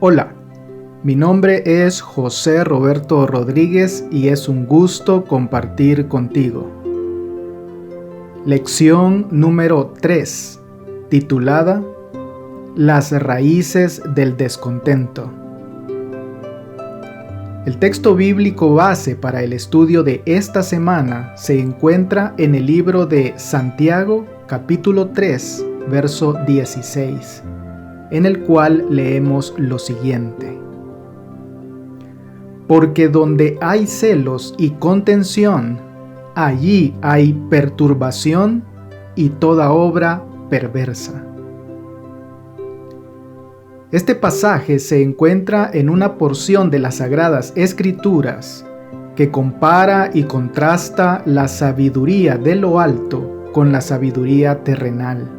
Hola, mi nombre es José Roberto Rodríguez y es un gusto compartir contigo. Lección número 3, titulada Las raíces del descontento. El texto bíblico base para el estudio de esta semana se encuentra en el libro de Santiago, capítulo 3, verso 16, en el cual leemos lo siguiente: Porque donde hay celos y contención, allí hay perturbación y toda obra perversa. Este pasaje se encuentra en una porción de las Sagradas Escrituras que compara y contrasta la sabiduría de lo alto con la sabiduría terrenal.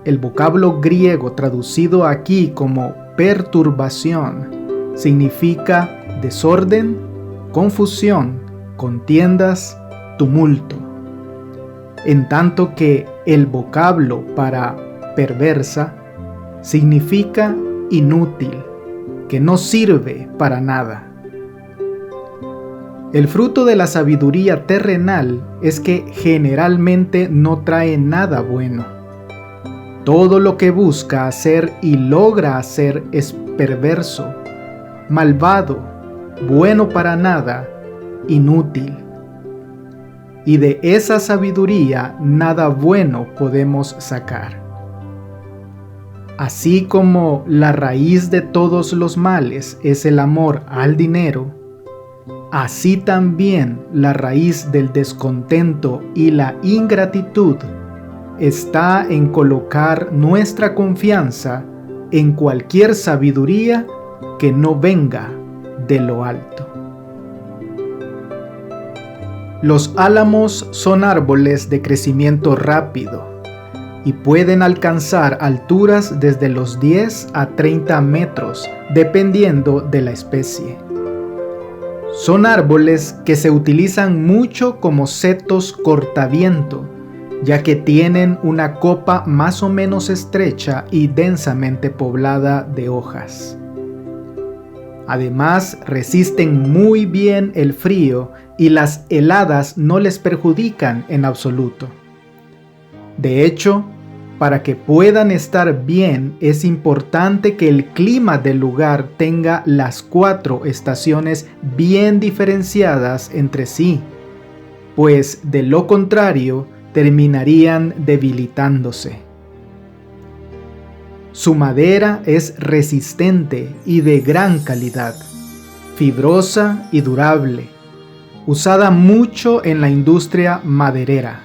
El vocablo griego traducido aquí como perturbación significa desorden, confusión, contiendas, tumulto, en tanto que el vocablo para perversa significa inútil, que no sirve para nada. El fruto de la sabiduría terrenal es que generalmente no trae nada bueno. Todo lo que busca hacer y logra hacer es perverso, malvado, bueno para nada, inútil. Y de esa sabiduría nada bueno podemos sacar. Así como la raíz de todos los males es el amor al dinero, así también la raíz del descontento y la ingratitud está en colocar nuestra confianza en cualquier sabiduría que no venga de lo alto. Los álamos son árboles de crecimiento rápido y pueden alcanzar alturas desde los 10 a 30 metros, dependiendo de la especie. Son árboles que se utilizan mucho como setos cortaviento, ya que tienen una copa más o menos estrecha y densamente poblada de hojas. Además, resisten muy bien el frío y las heladas no les perjudican en absoluto. De hecho, para que puedan estar bien, es importante que el clima del lugar tenga las 4 estaciones bien diferenciadas entre sí, pues de lo contrario terminarían debilitándose. Su madera es resistente y de gran calidad, fibrosa y durable, usada mucho en la industria maderera.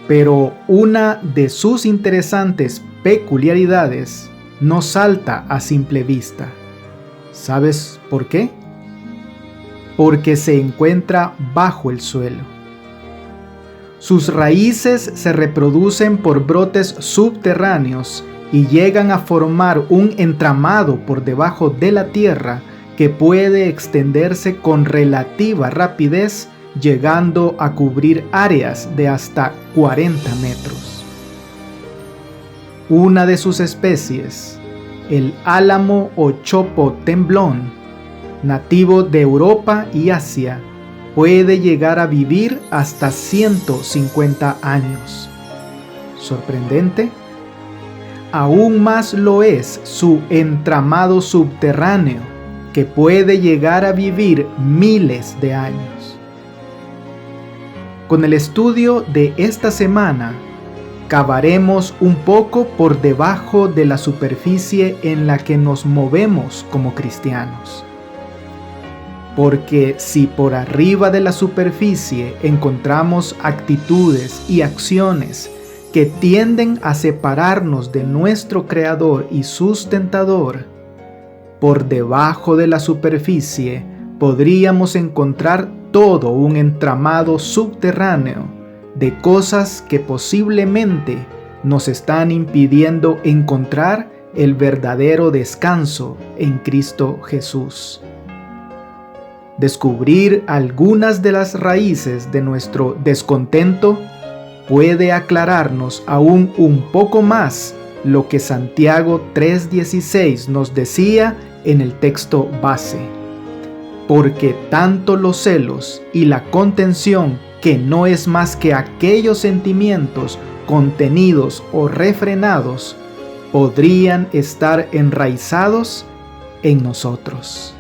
Pero una de sus interesantes peculiaridades no salta a simple vista. ¿Sabes por qué? Porque se encuentra bajo el suelo. Sus raíces se reproducen por brotes subterráneos y llegan a formar un entramado por debajo de la tierra que puede extenderse con relativa rapidez, llegando a cubrir áreas de hasta 40 metros. Una de sus especies, el álamo o chopo temblón, nativo de Europa y Asia, puede llegar a vivir hasta 150 años. ¿Sorprendente? Aún más lo es su entramado subterráneo, que puede llegar a vivir miles de años. Con el estudio de esta semana, cavaremos un poco por debajo de la superficie en la que nos movemos como cristianos. Porque si por arriba de la superficie encontramos actitudes y acciones que tienden a separarnos de nuestro Creador y Sustentador, por debajo de la superficie podríamos encontrar todo un entramado subterráneo de cosas que posiblemente nos están impidiendo encontrar el verdadero descanso en Cristo Jesús. Descubrir algunas de las raíces de nuestro descontento puede aclararnos aún un poco más lo que Santiago 3:16 nos decía en el texto base. Porque tanto los celos y la contención, que no es más que aquellos sentimientos contenidos o refrenados, podrían estar enraizados en nosotros.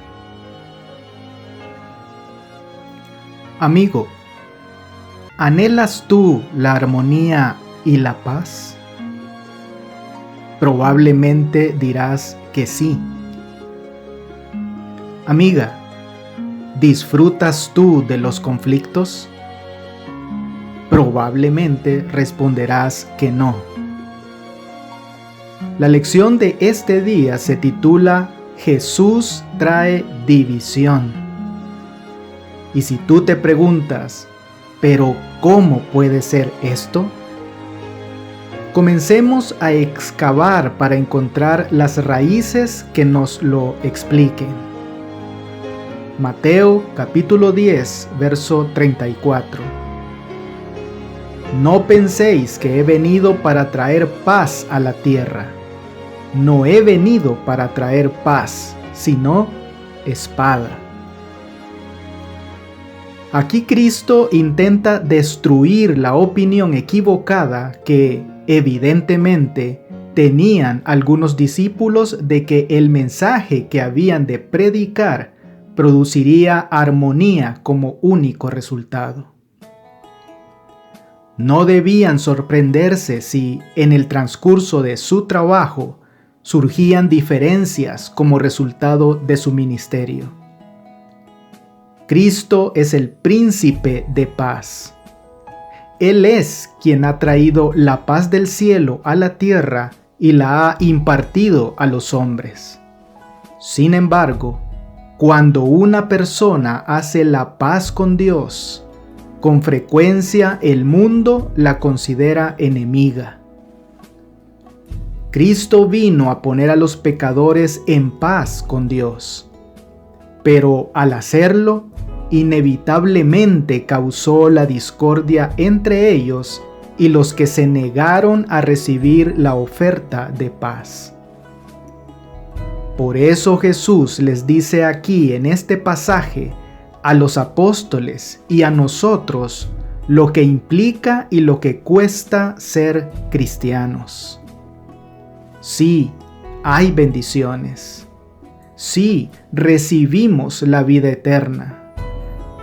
Amigo, ¿anhelas tú la armonía y la paz? Probablemente dirás que sí. Amiga, ¿disfrutas tú de los conflictos? Probablemente responderás que no. La lección de este día se titula Jesús trae división. Y si tú te preguntas, ¿pero cómo puede ser esto? Comencemos a excavar para encontrar las raíces que nos lo expliquen. Mateo capítulo 10, verso 34. No penséis que he venido para traer paz a la tierra. No he venido para traer paz, sino espada. Aquí Cristo intenta destruir la opinión equivocada que, evidentemente, tenían algunos discípulos de que el mensaje que habían de predicar produciría armonía como único resultado. No debían sorprenderse si, en el transcurso de su trabajo, surgían diferencias como resultado de su ministerio. Cristo es el príncipe de paz. Él es quien ha traído la paz del cielo a la tierra y la ha impartido a los hombres. Sin embargo, cuando una persona hace la paz con Dios, con frecuencia el mundo la considera enemiga. Cristo vino a poner a los pecadores en paz con Dios, pero al hacerlo, inevitablemente causó la discordia entre ellos y los que se negaron a recibir la oferta de paz. Por eso Jesús les dice aquí en este pasaje a los apóstoles y a nosotros lo que implica y lo que cuesta ser cristianos. Sí, hay bendiciones. Sí, recibimos la vida eterna.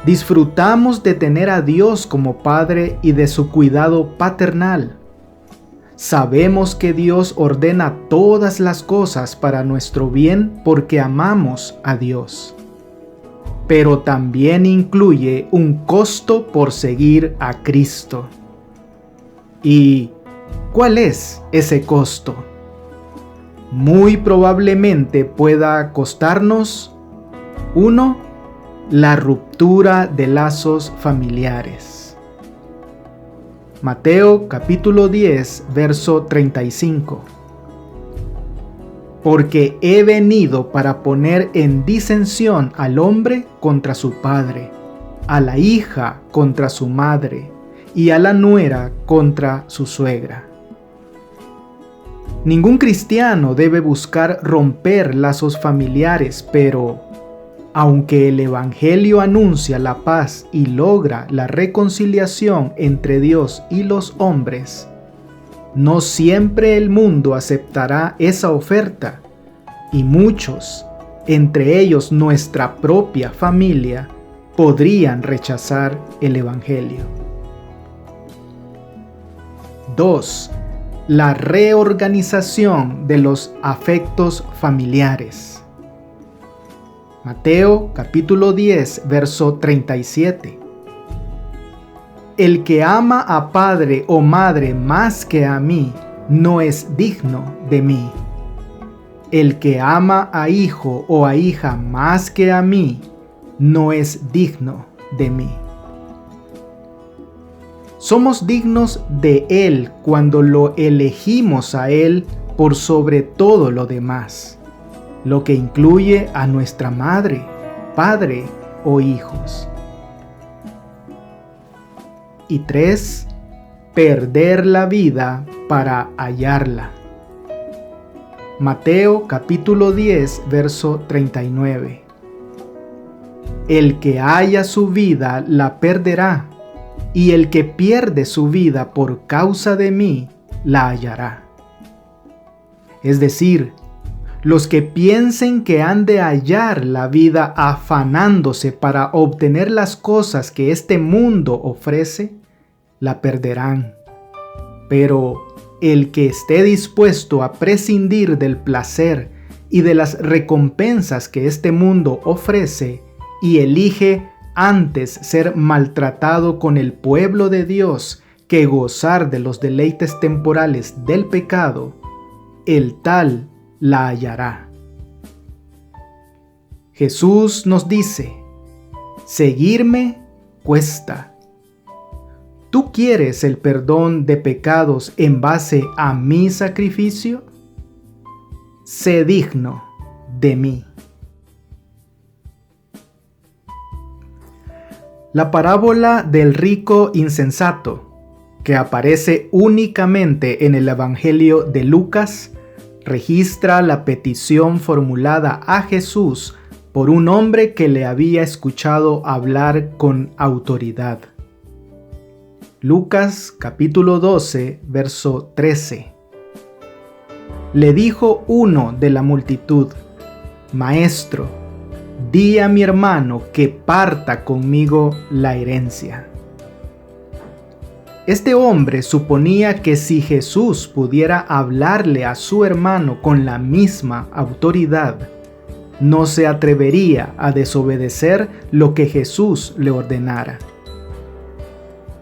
Disfrutamos de tener a Dios como Padre y de su cuidado paternal. Sabemos que Dios ordena todas las cosas para nuestro bien porque amamos a Dios. Pero también incluye un costo por seguir a Cristo. ¿Y cuál es ese costo? Muy probablemente pueda costarnos 1. La ruptura de lazos familiares. Mateo capítulo 10, verso 35. Porque he venido para poner en disensión al hombre contra su padre, a la hija contra su madre, y a la nuera contra su suegra. Ningún cristiano debe buscar romper lazos familiares, pero aunque el Evangelio anuncia la paz y logra la reconciliación entre Dios y los hombres, no siempre el mundo aceptará esa oferta, y muchos, entre ellos nuestra propia familia, podrían rechazar el Evangelio. 2. La reorganización de los afectos familiares. Mateo capítulo 10, verso 37. El que ama a padre o madre más que a mí, no es digno de mí. El que ama a hijo o a hija más que a mí, no es digno de mí. Somos dignos de Él cuando lo elegimos a Él por sobre todo lo demás, lo que incluye a nuestra madre, padre o hijos. Y 3. Perder la vida para hallarla. Mateo capítulo 10, verso 39. El que haya su vida la perderá, y el que pierde su vida por causa de mí la hallará. Es decir, los que piensen que han de hallar la vida afanándose para obtener las cosas que este mundo ofrece, la perderán. Pero el que esté dispuesto a prescindir del placer y de las recompensas que este mundo ofrece y elige antes ser maltratado con el pueblo de Dios que gozar de los deleites temporales del pecado, el tal la hallará. Jesús nos dice: seguirme cuesta. ¿Tú quieres el perdón de pecados en base a mi sacrificio? Sé digno de mí. La parábola del rico insensato, que aparece únicamente en el Evangelio de Lucas, registra la petición formulada a Jesús por un hombre que le había escuchado hablar con autoridad. Lucas capítulo 12, verso 13. Le dijo uno de la multitud: Maestro, di a mi hermano que parta conmigo la herencia. Este hombre suponía que si Jesús pudiera hablarle a su hermano con la misma autoridad, no se atrevería a desobedecer lo que Jesús le ordenara.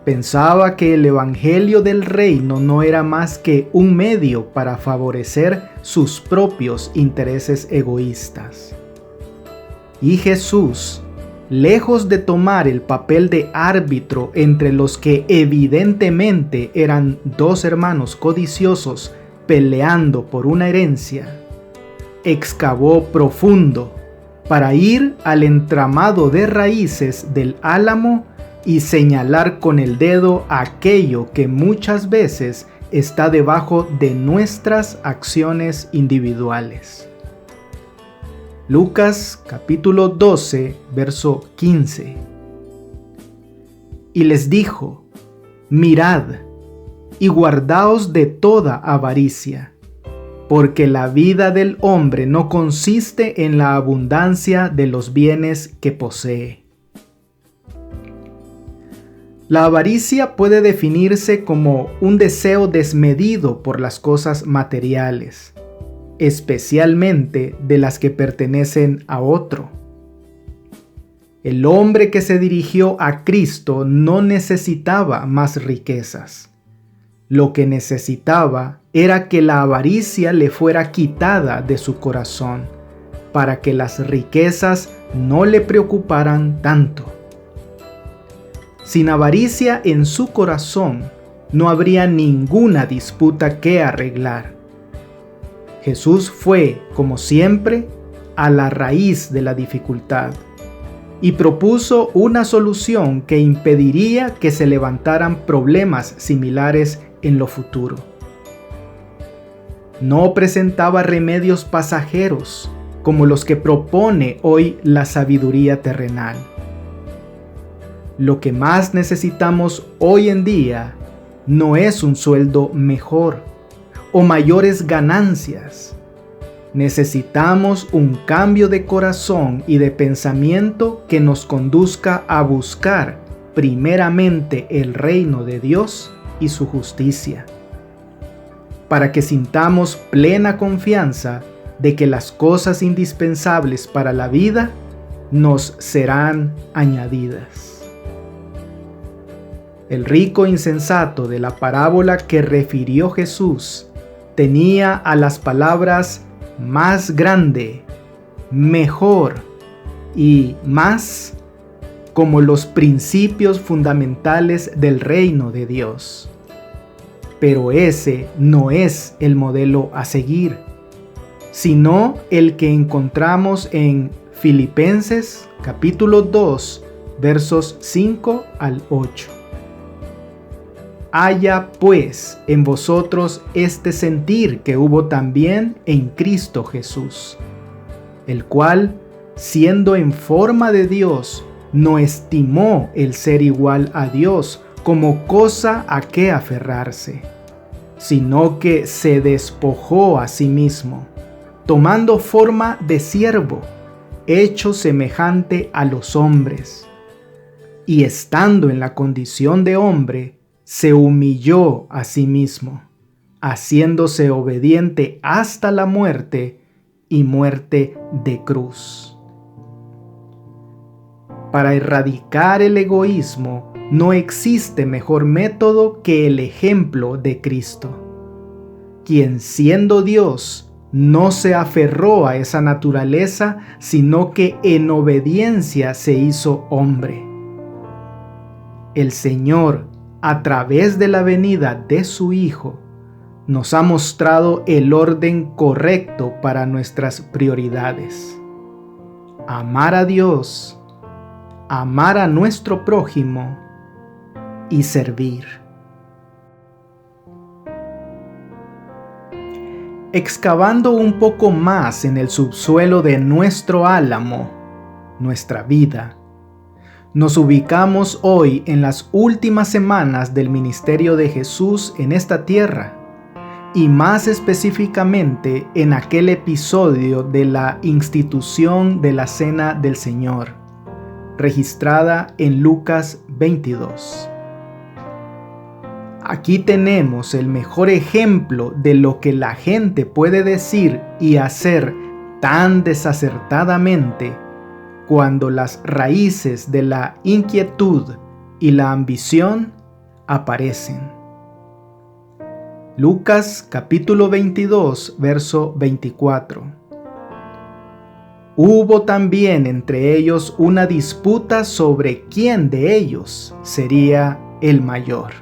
Pensaba que el Evangelio del Reino no era más que un medio para favorecer sus propios intereses egoístas. Y Jesús, lejos de tomar el papel de árbitro entre los que evidentemente eran dos hermanos codiciosos peleando por una herencia, excavó profundo para ir al entramado de raíces del álamo y señalar con el dedo aquello que muchas veces está debajo de nuestras acciones individuales. Lucas capítulo 12, verso 15. Y les dijo: mirad y guardaos de toda avaricia, porque la vida del hombre no consiste en la abundancia de los bienes que posee. La avaricia puede definirse como un deseo desmedido por las cosas materiales, especialmente de las que pertenecen a otro. El hombre que se dirigió a Cristo no necesitaba más riquezas. Lo que necesitaba era que la avaricia le fuera quitada de su corazón, para que las riquezas no le preocuparan tanto. Sin avaricia en su corazón, no habría ninguna disputa que arreglar. Jesús fue, como siempre, a la raíz de la dificultad y propuso una solución que impediría que se levantaran problemas similares en lo futuro. No presentaba remedios pasajeros como los que propone hoy la sabiduría terrenal. Lo que más necesitamos hoy en día no es un sueldo mejor o mayores ganancias. Necesitamos un cambio de corazón y de pensamiento que nos conduzca a buscar primeramente el reino de Dios y su justicia, para que sintamos plena confianza de que las cosas indispensables para la vida nos serán añadidas. El rico insensato de la parábola que refirió Jesús tenía a las palabras más grande, mejor y más como los principios fundamentales del reino de Dios. Pero ese no es el modelo a seguir, sino el que encontramos en Filipenses capítulo 2, versos 5 al 8. Haya pues en vosotros este sentir que hubo también en Cristo Jesús, el cual, siendo en forma de Dios, no estimó el ser igual a Dios como cosa a que aferrarse, sino que se despojó a sí mismo, tomando forma de siervo, hecho semejante a los hombres, y estando en la condición de hombre, se humilló a sí mismo, haciéndose obediente hasta la muerte y muerte de cruz. Para erradicar el egoísmo, no existe mejor método que el ejemplo de Cristo, quien siendo Dios no se aferró a esa naturaleza, sino que en obediencia se hizo hombre. El Señor, a través de la venida de su Hijo, nos ha mostrado el orden correcto para nuestras prioridades: amar a Dios, amar a nuestro prójimo y servir. Excavando un poco más en el subsuelo de nuestro álamo, nuestra vida, nos ubicamos hoy en las últimas semanas del ministerio de Jesús en esta tierra, y más específicamente en aquel episodio de la institución de la Cena del Señor, registrada en Lucas 22. Aquí tenemos el mejor ejemplo de lo que la gente puede decir y hacer tan desacertadamente cuando las raíces de la inquietud y la ambición aparecen. Lucas capítulo 22, verso 24. Hubo también entre ellos una disputa sobre quién de ellos sería el mayor.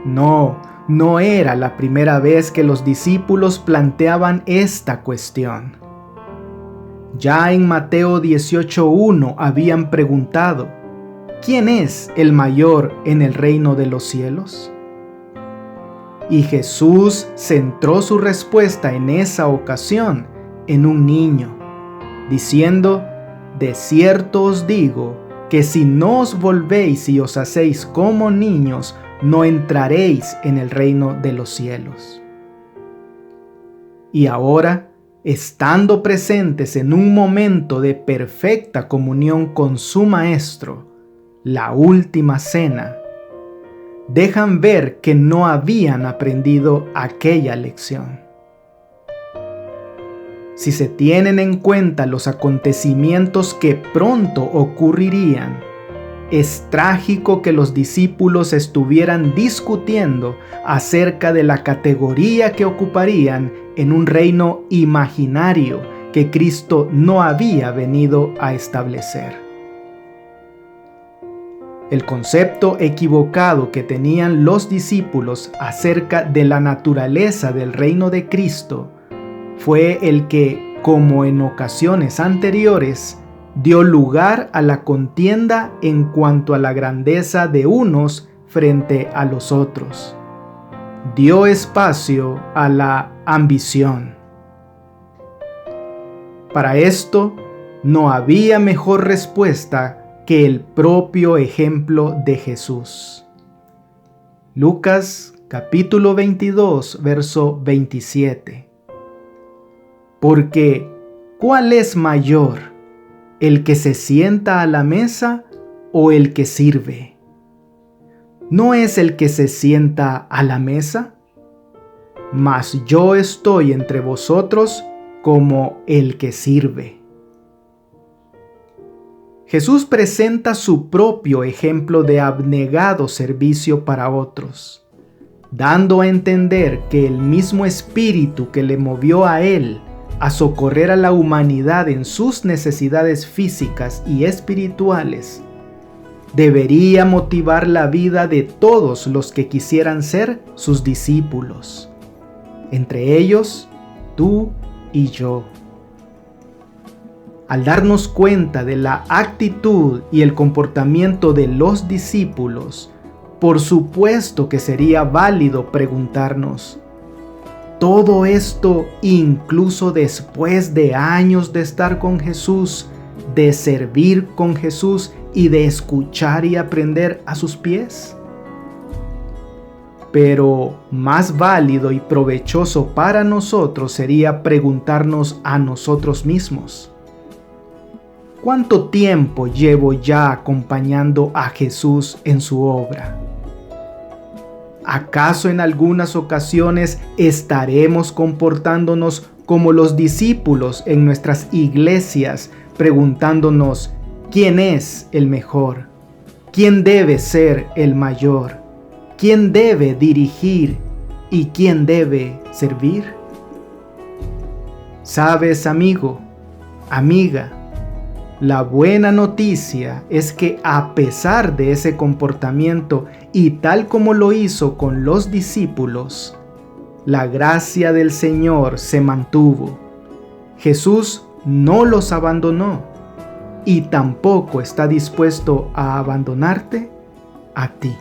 No era la primera vez que los discípulos planteaban esta cuestión. Ya en Mateo 18:1 habían preguntado: ¿quién es el mayor en el reino de los cielos? Y Jesús centró su respuesta en esa ocasión en un niño, diciendo: de cierto os digo que si no os volvéis y os hacéis como niños, no entraréis en el reino de los cielos. Y ahora, estando presentes en un momento de perfecta comunión con su Maestro, la última cena, dejan ver que no habían aprendido aquella lección. Si se tienen en cuenta los acontecimientos que pronto ocurrirían, es trágico que los discípulos estuvieran discutiendo acerca de la categoría que ocuparían en un reino imaginario que Cristo no había venido a establecer. El concepto equivocado que tenían los discípulos acerca de la naturaleza del reino de Cristo fue el que, como en ocasiones anteriores, dio lugar a la contienda en cuanto a la grandeza de unos frente a los otros. Dio espacio a la ambición. Para esto, no había mejor respuesta que el propio ejemplo de Jesús. Lucas capítulo 22, verso 27. Porque, ¿cuál es mayor, el que se sienta a la mesa o el que sirve? ¿No es el que se sienta a la mesa? Mas yo estoy entre vosotros como el que sirve. Jesús presenta su propio ejemplo de abnegado servicio para otros, dando a entender que el mismo espíritu que le movió a él a socorrer a la humanidad en sus necesidades físicas y espirituales, debería motivar la vida de todos los que quisieran ser sus discípulos, entre ellos tú y yo. Al darnos cuenta de la actitud y el comportamiento de los discípulos, por supuesto que sería válido preguntarnos, ¿todo esto incluso después de años de estar con Jesús, de servir con Jesús y de escuchar y aprender a sus pies? Pero más válido y provechoso para nosotros sería preguntarnos a nosotros mismos, ¿cuánto tiempo llevo ya acompañando a Jesús en su obra? ¿Acaso en algunas ocasiones estaremos comportándonos como los discípulos en nuestras iglesias, preguntándonos quién es el mejor, quién debe ser el mayor, quién debe dirigir y quién debe servir? ¿Sabes, amigo, amiga? La buena noticia es que a pesar de ese comportamiento y tal como lo hizo con los discípulos, la gracia del Señor se mantuvo. Jesús no los abandonó y tampoco está dispuesto a abandonarte a ti.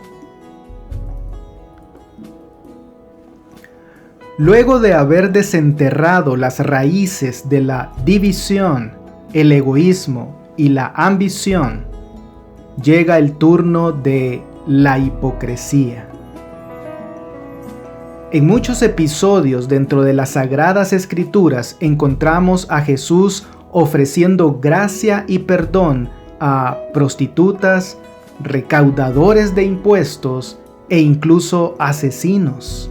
Luego de haber desenterrado las raíces de la división, el egoísmo y la ambición, llega el turno de la hipocresía. En muchos episodios dentro de las Sagradas Escrituras encontramos a Jesús ofreciendo gracia y perdón a prostitutas, recaudadores de impuestos e incluso asesinos.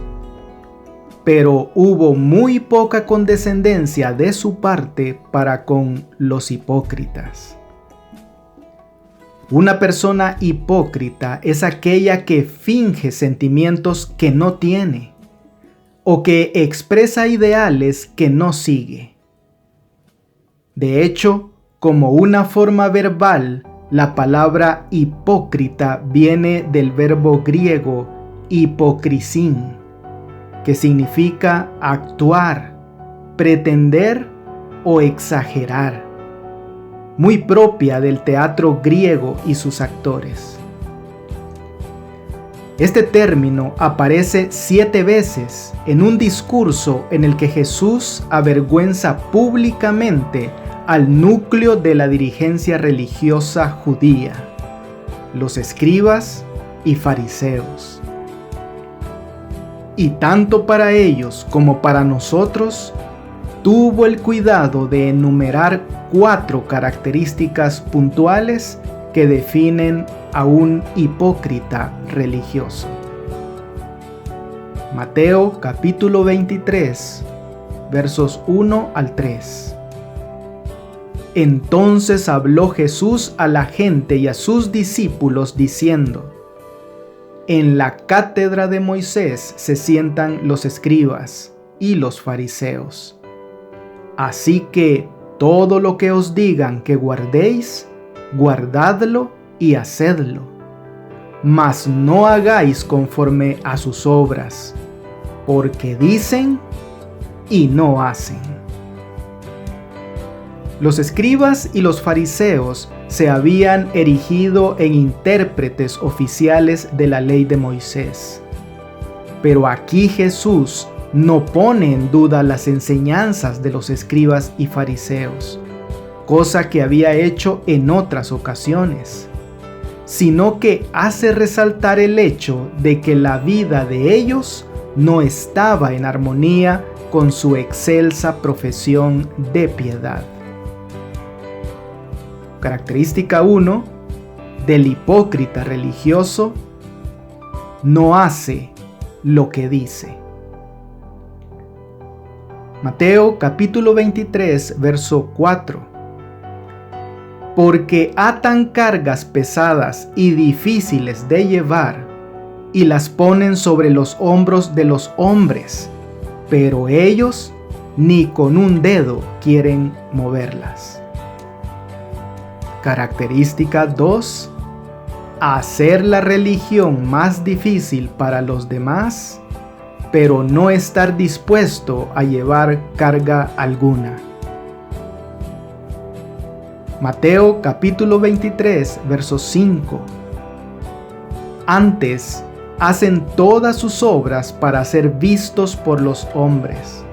Pero hubo muy poca condescendencia de su parte para con los hipócritas. Una persona hipócrita es aquella que finge sentimientos que no tiene o que expresa ideales que no sigue. De hecho, como una forma verbal, la palabra hipócrita viene del verbo griego hipokrisín, que significa actuar, pretender o exagerar, muy propia del teatro griego y sus actores. Este término aparece 7 veces en un discurso en el que Jesús avergüenza públicamente al núcleo de la dirigencia religiosa judía, los escribas y fariseos. Y tanto para ellos como para nosotros, tuvo el cuidado de enumerar 4 características puntuales que definen a un hipócrita religioso. Mateo capítulo 23, versos 1 al 3. Entonces habló Jesús a la gente y a sus discípulos diciendo: En la cátedra de Moisés se sientan los escribas y los fariseos. Así que todo lo que os digan que guardéis, guardadlo y hacedlo. Mas no hagáis conforme a sus obras, porque dicen y no hacen. Los escribas y los fariseos se habían erigido en intérpretes oficiales de la ley de Moisés. Pero aquí Jesús no pone en duda las enseñanzas de los escribas y fariseos, cosa que había hecho en otras ocasiones, sino que hace resaltar el hecho de que la vida de ellos no estaba en armonía con su excelsa profesión de piedad. Característica 1 del hipócrita religioso: no hace lo que dice. Mateo capítulo 23, verso 4. Porque atan cargas pesadas y difíciles de llevar y las ponen sobre los hombros de los hombres, pero ellos ni con un dedo quieren moverlas. Característica 2. Hacer la religión más difícil para los demás, pero no estar dispuesto a llevar carga alguna. Mateo capítulo 23, verso 5. Antes, hacen todas sus obras para ser vistos por los hombres,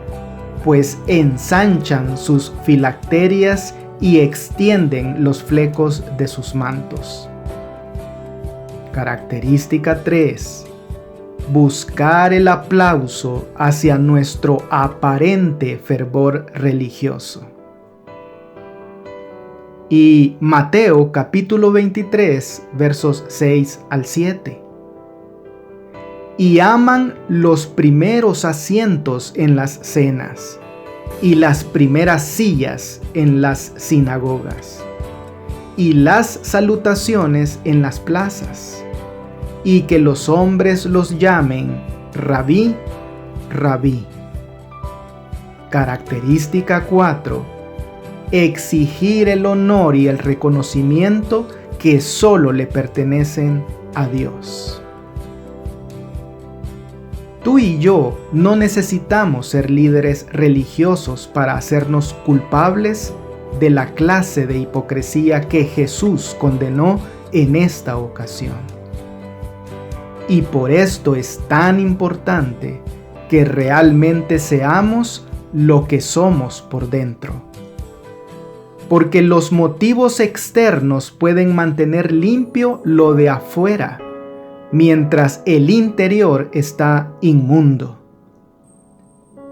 pues ensanchan sus filacterias y extienden los flecos de sus mantos. Característica 3. Buscar el aplauso hacia nuestro aparente fervor religioso. Y Mateo capítulo 23, versos 6 al 7. Y aman los primeros asientos en las cenas y las primeras sillas en las sinagogas y las salutaciones en las plazas, y que los hombres los llamen Rabí, Rabí. Característica 4. Exigir el honor y el reconocimiento que solo le pertenecen a Dios. Tú y yo no necesitamos ser líderes religiosos para hacernos culpables de la clase de hipocresía que Jesús condenó en esta ocasión. Y por esto es tan importante que realmente seamos lo que somos por dentro. Porque los motivos externos pueden mantener limpio lo de afuera, mientras el interior está inmundo.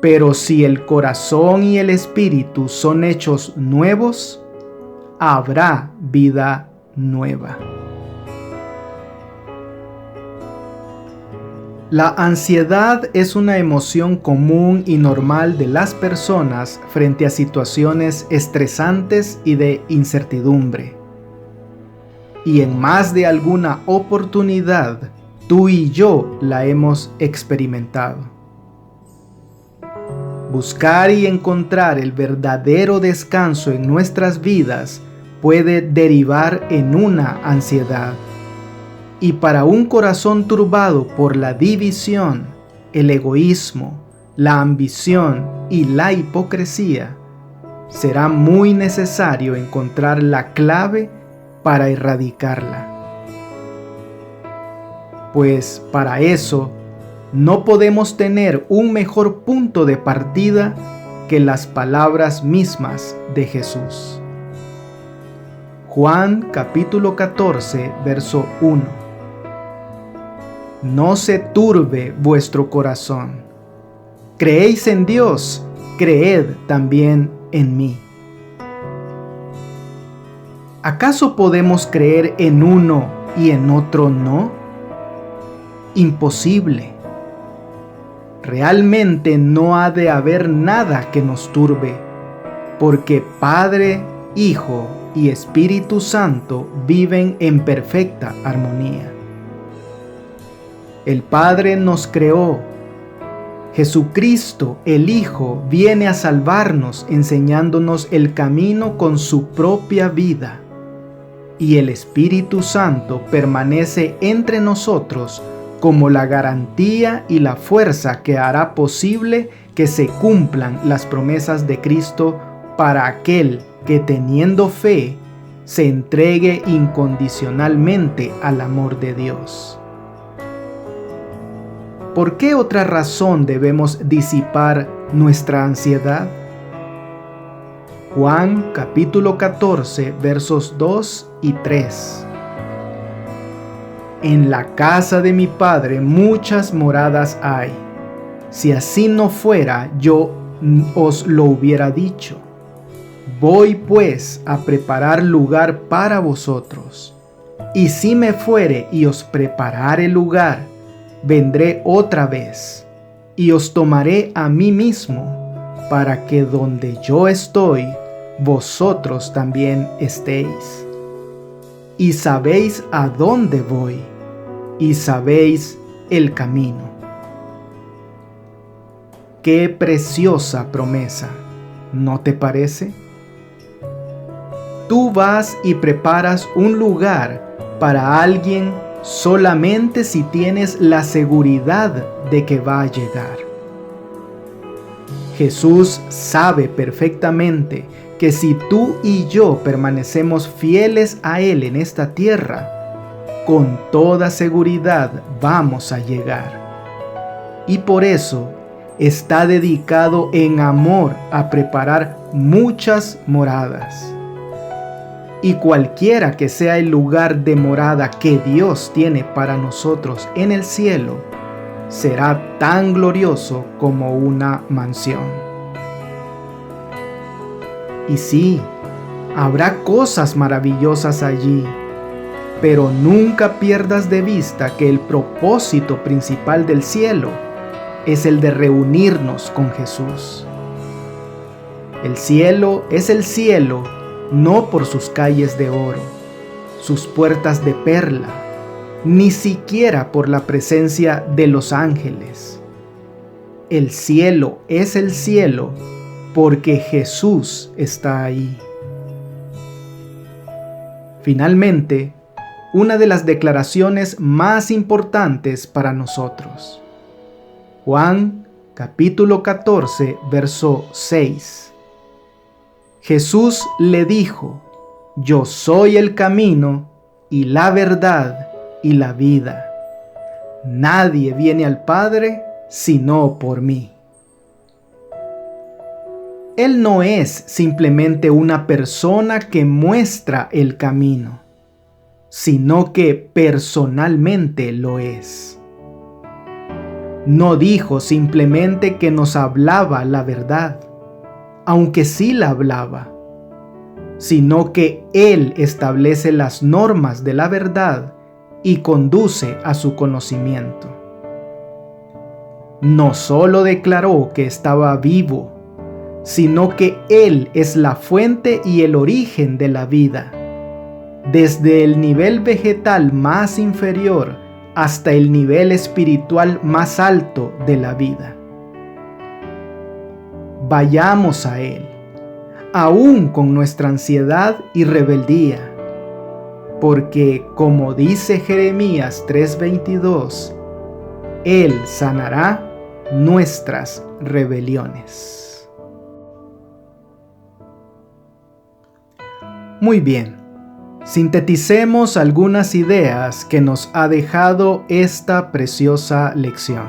Pero si el corazón y el espíritu son hechos nuevos, habrá vida nueva. La ansiedad es una emoción común y normal de las personas frente a situaciones estresantes y de incertidumbre. Y en más de alguna oportunidad, tú y yo la hemos experimentado. Buscar y encontrar el verdadero descanso en nuestras vidas puede derivar en una ansiedad. Y para un corazón turbado por la división, el egoísmo, la ambición y la hipocresía, será muy necesario encontrar la clave para erradicarla. Pues para eso, no podemos tener un mejor punto de partida que las palabras mismas de Jesús. Juan capítulo 14, verso 1. No se turbe vuestro corazón. Creéis en Dios, creed también en mí. ¿Acaso podemos creer en uno y en otro no? Imposible. Realmente no ha de haber nada que nos turbe, porque Padre, Hijo y Espíritu Santo viven en perfecta armonía. El Padre nos creó. Jesucristo, el Hijo, viene a salvarnos enseñándonos el camino con su propia vida. Y el Espíritu Santo permanece entre nosotros como la garantía y la fuerza que hará posible que se cumplan las promesas de Cristo para aquel que, teniendo fe, se entregue incondicionalmente al amor de Dios. ¿Por qué otra razón debemos disipar nuestra ansiedad? Juan capítulo 14, versos 2 y 3. En la casa de mi Padre muchas moradas hay. Si así no fuera, yo os lo hubiera dicho. Voy pues a preparar lugar para vosotros. Y si me fuere y os preparare lugar, vendré otra vez, y os tomaré a mí mismo, para que donde yo estoy, vosotros también estéis. Y sabéis a dónde voy, y sabéis el camino. Qué preciosa promesa, ¿no te parece? Tú vas y preparas un lugar para alguien solamente si tienes la seguridad de que va a llegar. Jesús sabe perfectamente que si tú y yo permanecemos fieles a Él en esta tierra, con toda seguridad vamos a llegar. Y por eso está dedicado en amor a preparar muchas moradas. Y cualquiera que sea el lugar de morada que Dios tiene para nosotros en el cielo, será tan glorioso como una mansión. Y sí, habrá cosas maravillosas allí, pero nunca pierdas de vista que el propósito principal del cielo es el de reunirnos con Jesús. El cielo es el cielo no por sus calles de oro, sus puertas de perla, ni siquiera por la presencia de los ángeles. El cielo es el cielo porque Jesús está ahí. Finalmente, una de las declaraciones más importantes para nosotros. Juan capítulo 14, verso 6. Jesús le dijo: Yo soy el camino y la verdad y la vida. Nadie viene al Padre sino por mí. Él no es simplemente una persona que muestra el camino, sino que personalmente lo es. No dijo simplemente que nos hablaba la verdad, aunque sí la hablaba, sino que Él establece las normas de la verdad y conduce a su conocimiento. No solo declaró que estaba vivo, sino que Él es la fuente y el origen de la vida, desde el nivel vegetal más inferior hasta el nivel espiritual más alto de la vida. Vayamos a Él, aún con nuestra ansiedad y rebeldía, porque, como dice Jeremías 3:22, Él sanará nuestras rebeliones. Muy bien, sinteticemos algunas ideas que nos ha dejado esta preciosa lección.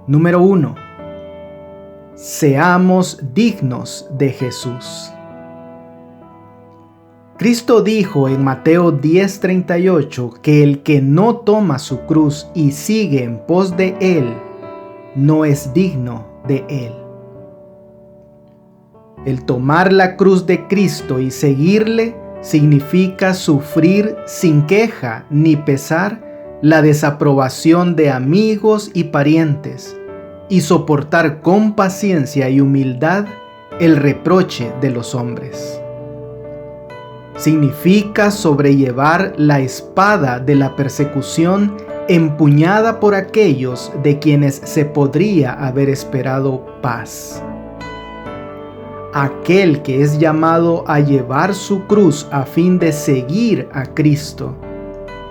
Número 1. Seamos dignos de Jesús. Cristo dijo en Mateo 10:38 que el que no toma su cruz y sigue en pos de Él, no es digno de Él. El tomar la cruz de Cristo y seguirle significa sufrir sin queja ni pesar la desaprobación de amigos y parientes, y soportar con paciencia y humildad el reproche de los hombres. Significa sobrellevar la espada de la persecución empuñada por aquellos de quienes se podría haber esperado paz. Aquel que es llamado a llevar su cruz a fin de seguir a Cristo,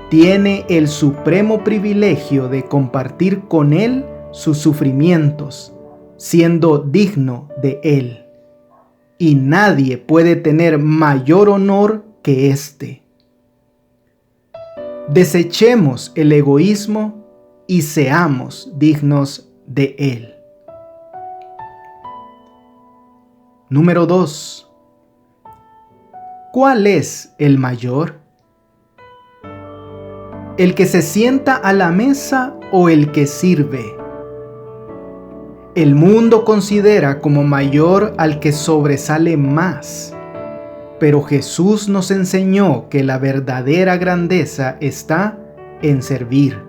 tiene el supremo privilegio de compartir con Él sus sufrimientos, siendo digno de Él. Y nadie puede tener mayor honor que éste. Desechemos el egoísmo y seamos dignos de Él. Número 2. ¿Cuál es el mayor? ¿El que se sienta a la mesa o el que sirve? El mundo considera como mayor al que sobresale más, pero Jesús nos enseñó que la verdadera grandeza está en servir,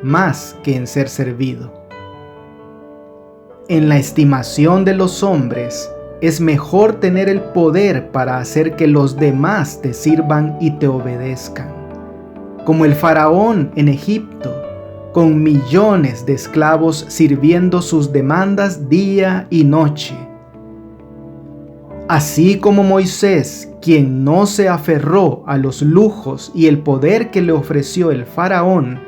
más que en ser servido. En la estimación de los hombres, es mejor tener el poder para hacer que los demás te sirvan y te obedezcan, como el faraón en Egipto, con millones de esclavos sirviendo sus demandas día y noche. Así como Moisés, quien no se aferró a los lujos y el poder que le ofreció el faraón,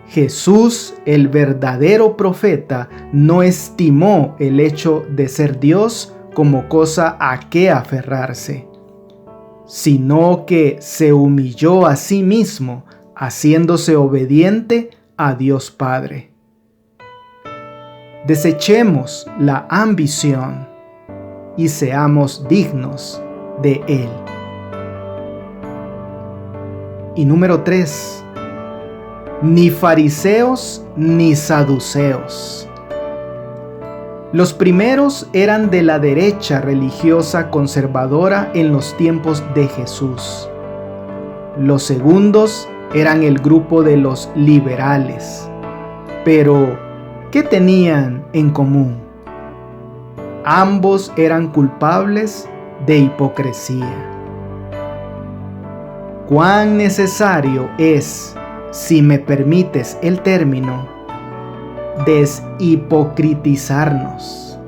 Jesús, el verdadero profeta, no estimó el hecho de ser Dios como cosa a qué aferrarse, sino que se humilló a sí mismo, haciéndose obediente a Dios Padre. Desechemos la ambición y seamos dignos de Él. Y número 3, ni fariseos ni saduceos. Los primeros eran de la derecha religiosa conservadora en los tiempos de Jesús. Los segundos eran el grupo de los liberales. Pero, ¿qué tenían en común? Ambos eran culpables de hipocresía. Cuán necesario es, si me permites el término, deshipocritizarnos.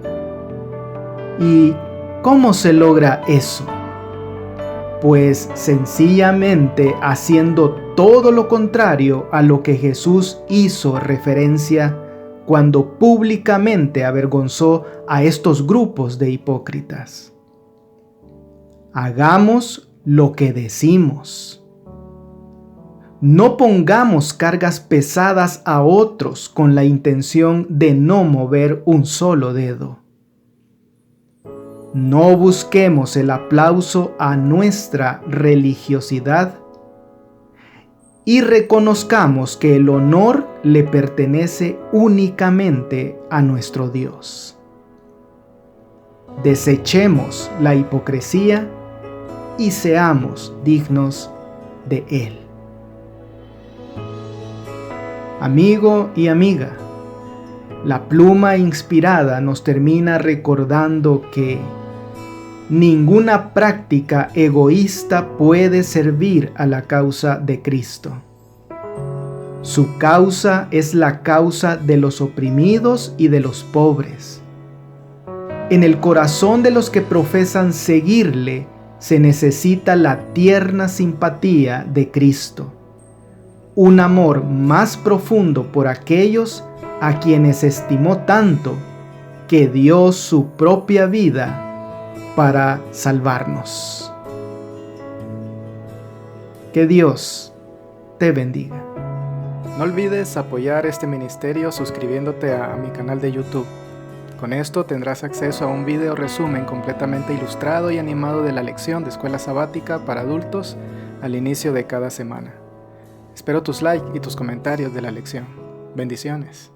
¿Y cómo se logra eso? Pues sencillamente haciendo todo lo contrario a lo que Jesús hizo referencia cuando públicamente avergonzó a estos grupos de hipócritas. Hagamos lo que decimos. No pongamos cargas pesadas a otros con la intención de no mover un solo dedo. No busquemos el aplauso a nuestra religiosidad y reconozcamos que el honor le pertenece únicamente a nuestro Dios. Desechemos la hipocresía y seamos dignos de Él. Amigo y amiga, la pluma inspirada nos termina recordando que ninguna práctica egoísta puede servir a la causa de Cristo. Su causa es la causa de los oprimidos y de los pobres. En el corazón de los que profesan seguirle se necesita la tierna simpatía de Cristo, un amor más profundo por aquellos a quienes estimó tanto que dio su propia vida para salvarnos. Que Dios te bendiga. No olvides apoyar este ministerio suscribiéndote a mi canal de YouTube. Con esto tendrás acceso a un video resumen completamente ilustrado y animado de la lección de escuela sabática para adultos al inicio de cada semana. Espero tus likes y tus comentarios de la lección. Bendiciones.